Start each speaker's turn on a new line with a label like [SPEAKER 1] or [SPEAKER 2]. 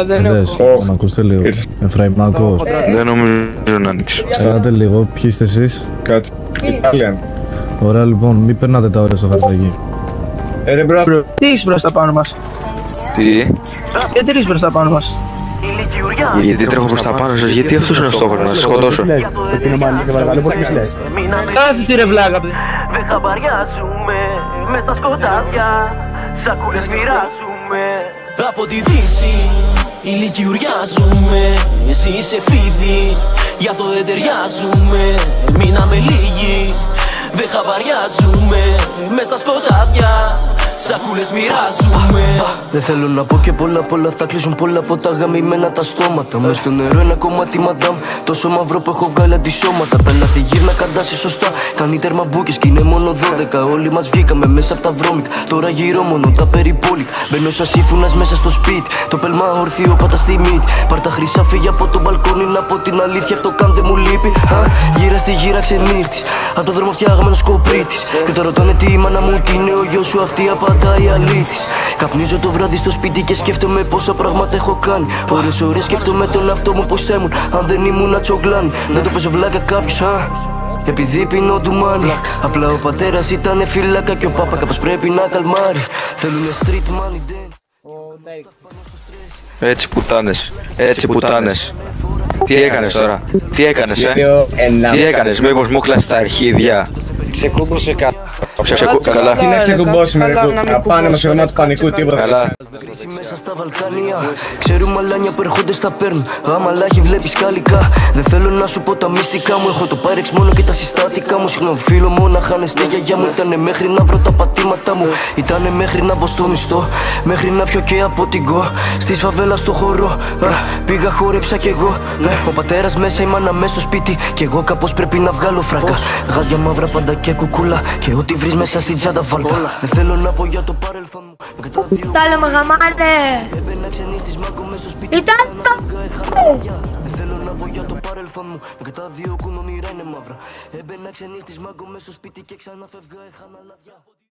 [SPEAKER 1] Να ακούστε λίγο. Εφραήμ, να ακούω.
[SPEAKER 2] Δεν νομίζω να ανοίξω.
[SPEAKER 1] Ελάτε λίγο, ποιοι είστε εσείς?
[SPEAKER 2] Κάτσε. Italian.
[SPEAKER 1] Ωραία, λοιπόν, μην περνάτε τα ώρια στο χαρτάκι.
[SPEAKER 2] Ρε μπρο.
[SPEAKER 3] Τι είσαι μπροστά πάνω μας?
[SPEAKER 2] Τι?
[SPEAKER 3] Γιατί είσαι μπροστά πάνω μας?
[SPEAKER 2] Γιατί τρέχω προς τα πάνω σας, γιατί αυτός είναι ο στόχος μας, να σας σκοτώσω.
[SPEAKER 3] Κάτσε τι ρε βλάκα.
[SPEAKER 4] Δεν χαμπαριάζουμε μες στα σκοτάδια, σακούλες μοιράζουμε. Από τη Δύση ηλικιουριάζουμε, εσύ είσαι φίδι, γι' αυτό δεν ταιριάζουμε. Μείναμε λίγοι, δεν χαμπαριάζουμε μες στα σκοτάδια, σακούλες μοιράζουμε. Δεν θέλω να πω και πολλά θα κλείσουν πολλά από τα γαμημένα τα στόματα. Μες στο νερό ένα κομμάτι μαντάμ, τόσο μαύρο που έχω βγάλει αντισώματα. Τα λάθη γύρνα καντάσει σωστά, κάνει τέρμα μπούκες κι είναι μόνο 12. Όλοι μας βγήκαμε μέσα από τα βρώμικα, τώρα γύρω μόνο τα περιπόλικα. Μπαίνω σαν σύμφωνας μέσα στο σπίτι, το πέλμα ορθίο πατά στη μύτη. Πάρ' τα χρυσά φύγει από το μπαλκόνι, να πω την αλήθεια, αυτό καν δεν μου λείπει. Γύρα στη γύρα ξενύχτης, απ' το δρόμο φτιάγαμε σκοπρίτης. Και τώρα ρωτάνε τι η μάνα μου, τι είναι ο γιος σου, αυτή απαντάει αλήθης. Καπνίζω το βράδυ στο σπίτι και σκέφτομαι πόσα πράγματα έχω κάνει. Ώρες σκέφτομαι τον εαυτό μου πως ήμουν, αν δεν ήμουν τσογλάνι. Δεν το παίζω βλάκα κάποιος, επειδή πίνω ντουμάνι. Απλά ο πατέρας ήταν φύλακα και ο πάπα κάπως πρέπει να καλμάρει. Θέλουνε street money dance.
[SPEAKER 2] Έτσι πουτάνες, έτσι πουτάνες. Τι έκανες τώρα, τι έκανες, τι έκανες, μήπως μου κλάσεις τα αρχίδια?
[SPEAKER 5] Ξεκούμπωσε κάτι.
[SPEAKER 2] Καλά.
[SPEAKER 5] Τι να ξεκουμπώσουμε, ρε να πάνε με σειρμά του πανικού, τίποτα.
[SPEAKER 2] Καλά.
[SPEAKER 4] Κρίση μέσα στα Βαλκάνια. Ξέρουμε αλάνια που έρχονται στα παίρνουν. Άμα λάχη βλέπεις καλλικά. Δεν θέλω να σου πω τα μυστικά μου. Έχω το πάρεξ μόνο και τα συστατικά μου. Συγγνώμη φίλο μου να χάνεστε η γιαγιά μου. Ήτανε μέχρι να βρω τα πατήματα μου. Ήτανε μέχρι να μπω στο μισθό. Μέχρι να πιω και από την κο. Στη φαβέλα στο χώρο. Πήγα χόρεψα κι εγώ. Ο πατέρας μέσα, η μάνα μέσα στο σπίτι. Κι εγώ κάπως πρέπει να βγάλω φράκα. Γάντια μαύρα πάντα και κουκούλα. Και ό,τι βρεις μέσα στην τσάντα βάλτα. Δεν θέλω να πω για το παρελθόν μου.
[SPEAKER 6] Τάλε μαγαμάνε. Ήταν το...
[SPEAKER 4] Δεν θέλω να πω για το παρελθόν μου. Με κατά δύο κούνονιρα είναι μαύρα. Έμπαινα ξενύχτης μάγκο μέσα στο σπίτι και ξανά φεύγα έχανα λαδιά.